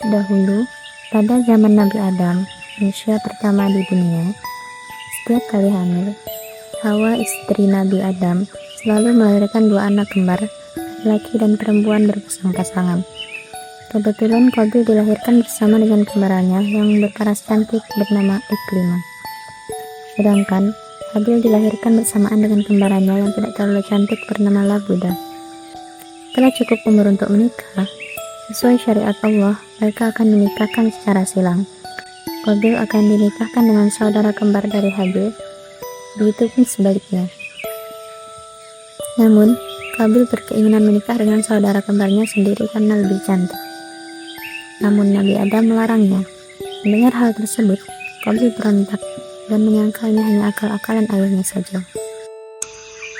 Dahulu, pada zaman Nabi Adam, manusia pertama di dunia, setiap kali hamil, Hawa istri Nabi Adam selalu melahirkan 2 anak kembar, laki dan perempuan berpasang-pasangan. Kebetulan Qabil dilahirkan bersama dengan kembarannya yang berparas cantik bernama Iklimah. Sedangkan Habil dilahirkan bersamaan dengan kembarannya yang tidak terlalu cantik bernama Labuda. Setelah cukup umur untuk menikah, sesuai syariat Allah, mereka akan dinikahkan secara silang. Qabil akan dinikahkan dengan saudara kembar dari Habil, begitupun sebaliknya. Namun, Qabil berkeinginan menikah dengan saudara kembarnya sendiri karena lebih cantik. Namun Nabi Adam melarangnya. Mendengar hal tersebut, Qabil berontak dan menyangkalnya hanya akal-akalan ayahnya saja.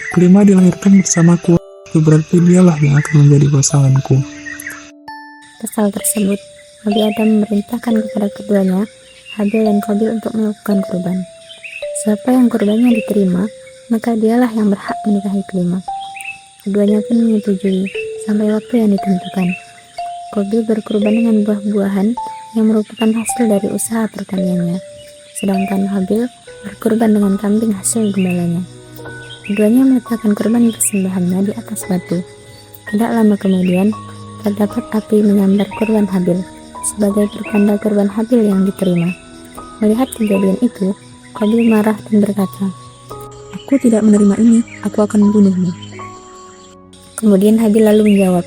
Iklimah dilahirkan bersamaku, itu berarti dialah yang akan menjadi pasanganku. Pasal tersebut, Nabi Adam memerintahkan kepada keduanya, Habil dan Qabil untuk melakukan kurban. Siapa yang kurbannya diterima, maka dialah yang berhak menikahi Iklimah. Keduanya pun menyetujui sampai waktu yang ditentukan. Qabil berkurban dengan buah-buahan yang merupakan hasil dari usaha pertaniannya, sedangkan Habil berkurban dengan kambing hasil gembalanya. Keduanya meletakkan kurban persembahannya di atas batu. Tidak lama kemudian, terdapat api menyambar kurban Habil sebagai pertanda kurban Habil yang diterima. Melihat kejadian itu, Qabil marah dan berkata, Aku tidak menerima ini, aku akan membunuhmu. Kemudian Habil lalu menjawab,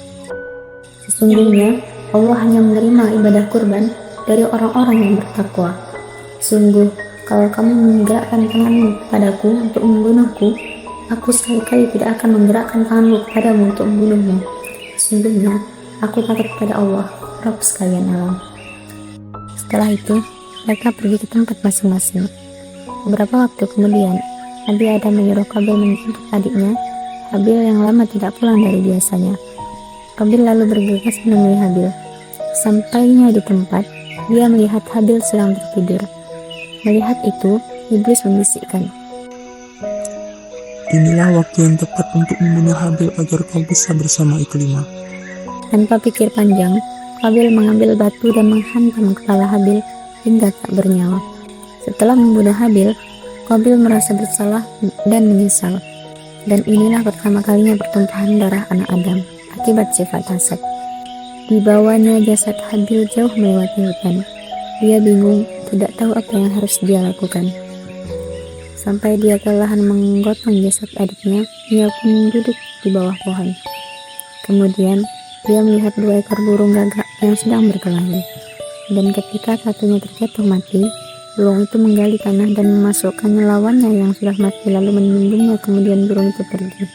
sesungguhnya Allah hanya menerima ibadah kurban dari orang-orang yang bertakwa. Sungguh, kalau kamu menggerakkan tanganmu kepadaku untuk membunuhku, aku sekali-kali tidak akan menggerakkan tanganku kepadamu untuk membunuhmu. Sesungguhnya, aku takut kepada Allah, Rabb sekalian alam. Setelah itu, mereka pergi ke tempat masing-masing. Beberapa waktu kemudian, Nabi Adam menyuruh Qabil menjemput adiknya, Habil yang lama tidak pulang dari biasanya. Qabil lalu bergegas menemui Habil. Sampainya di tempat, dia melihat Habil sedang tertidur. Melihat itu, iblis membisikkan, Inilah waktu yang tepat untuk membunuh Habil agar kau bisa bersama Iklimah. Tanpa pikir panjang, Qabil mengambil batu dan menghantam kepala Habil hingga tak bernyawa. Setelah membunuh Habil, Qabil merasa bersalah dan menyesal. Dan inilah pertama kalinya pertumpahan darah anak Adam akibat sifat hasad. Dibawanya jasad Habil jauh melewati hutan. Dia bingung, tidak tahu apa yang harus dia lakukan. Sampai dia kelelahan menggotong jasad adiknya, ia pun duduk di bawah pohon. Kemudian, dia melihat 2 ekor burung gagak yang sedang berkelahi. Dan ketika satunya terjatuh mati, burung itu menggali tanah dan memasukkannya lawannya yang sudah mati lalu menimbungnya, kemudian burung itu pergi.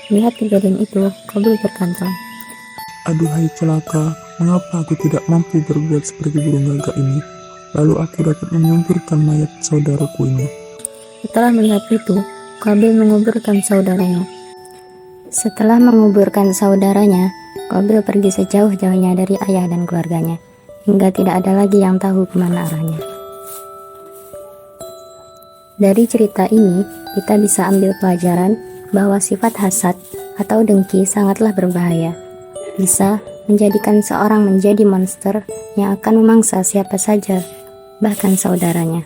Melihat kejadian itu, Qabil berkata, Aduhai celaka, mengapa aku tidak mampu berbuat seperti burung gagak ini? Lalu aku dapat menguburkan mayat saudaraku ini. Setelah melihat itu, Qabil menguburkan saudaranya. Setelah menguburkan saudaranya, Qabil pergi sejauh-jauhnya dari ayah dan keluarganya, hingga tidak ada lagi yang tahu kemana arahnya. Dari cerita ini, kita bisa ambil pelajaran bahwa sifat hasad atau dengki sangatlah berbahaya. Bisa menjadikan seorang menjadi monster yang akan memangsa siapa saja, bahkan saudaranya.